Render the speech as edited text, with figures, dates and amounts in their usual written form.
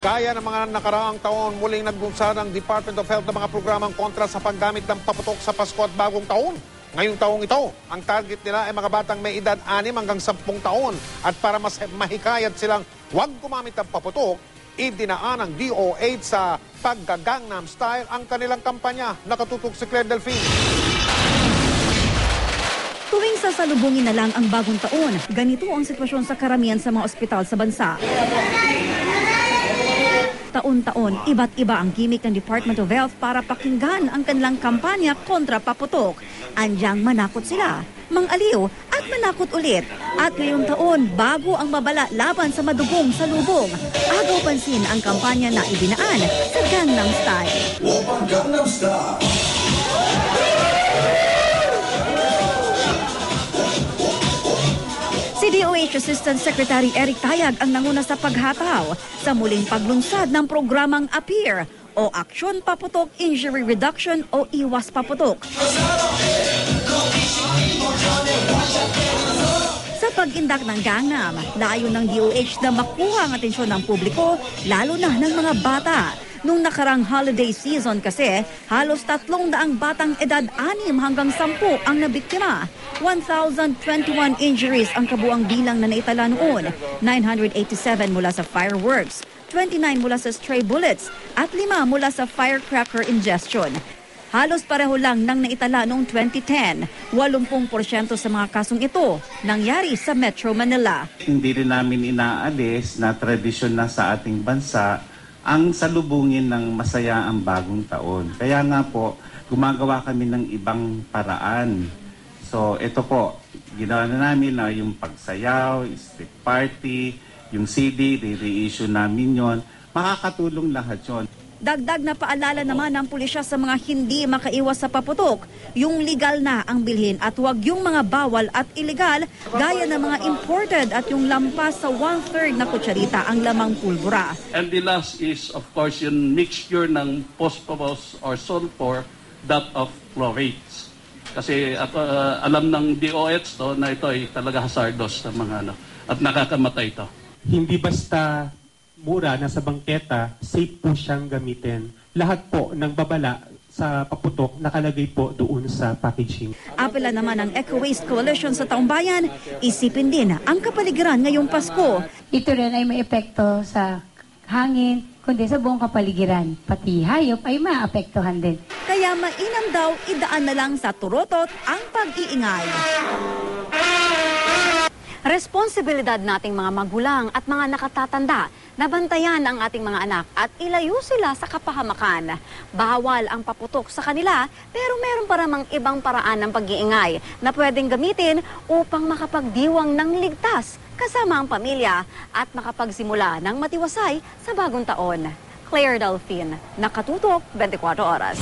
Gaya ng mga nakaraang taon, muling naglunsad ang Department of Health ng mga programang kontra sa paggamit ng paputok sa Pasko at Bagong Taon. Ngayong taong ito, ang target nila ay mga batang may edad 6 hanggang 10 taon. At para mas mahikayat silang huwag gumamit ng paputok, idinaan ng DOH sa pagga-Gangnam Style ang kanilang kampanya. Nakatutok si Claire Delfin. Tuwing sasalubungin na lang ang Bagong Taon, ganito ang sitwasyon sa karamihan sa mga ospital sa bansa. Taon-taon, iba't iba ang gimmick ng Department of Health para pakinggan ang kanilang kampanya kontra paputok. Andyang manakot sila, mangaliw at manakot ulit. At ngayong taon, bago ang babala laban sa madugong salubong, agaw pansin ang kampanya na ibinaan sa Gangnam Style. Gangnam Style. Si DOH Assistant Secretary Eric Tayag ang nanguna sa paghataw sa muling paglunsad ng programang APPEAR o Aksyon Paputok, Injury Reduction o Iwas Paputok. Sa pag-indak ng Gangnam, layo ng DOH na makuha ang atensyon ng publiko, lalo na ng mga bata. Nung nakarang holiday season kasi, halos 300 batang edad 6 hanggang 10 ang nabiktima. 1,021 injuries ang kabuang bilang na naitala noon. 987 mula sa fireworks, 29 mula sa stray bullets, at 5 mula sa firecracker ingestion. Halos pareho lang ng naitala noong 2010. 80% sa mga kasong ito nangyari sa Metro Manila. Hindi rin namin inaalis na tradisyon na sa ating bansa ang salubungin ng masaya ang Bagong Taon. Kaya nga po, gumagawa kami ng ibang paraan. So ito po, ginawa na namin na yung pagsayaw, street party, yung CD, re-reissue namin yon. Makakatulong lahat yon. Dagdag na paalala naman ng pulisya sa mga hindi makaiwas sa paputok. Yung legal na ang bilhin at huwag yung mga bawal at illegal gaya ng mga imported at yung lampas sa 1/3 na kutsarita ang lamang pulbura. And the last is of course yung mixture ng phosphorus or sulfur, that of chlorates. Kasi alam ng DOH to na ito ay talaga hazardous sa mga at nakakamatay ito. Hindi basta mura na sa bangketa, safe po siyang gamitin. Lahat po ng babala sa paputok nakalagay po doon sa packaging. Apela naman ng Eco Waste Coalition sa Taong Bayan, isipin din ang kapaligiran ngayong Pasko. Ito rin ay may epekto sa hangin, kundi sa buong kapaligiran. Pati hayop ay maapektuhan din. Kaya mainam daw idaan na lang sa turotot ang pag-iingay. Responsibilidad nating mga magulang at mga nakatatanda na bantayan ang ating mga anak at ilayo sila sa kapahamakan. Bawal ang paputok sa kanila pero meron pa namang ibang paraan ng pag-iingay na pwedeng gamitin upang makapagdiwang ng ligtas kasama ang pamilya at makapagsimula ng matiwasay sa Bagong Taon. Claire Delfin, Nakatutok, 24 Oras.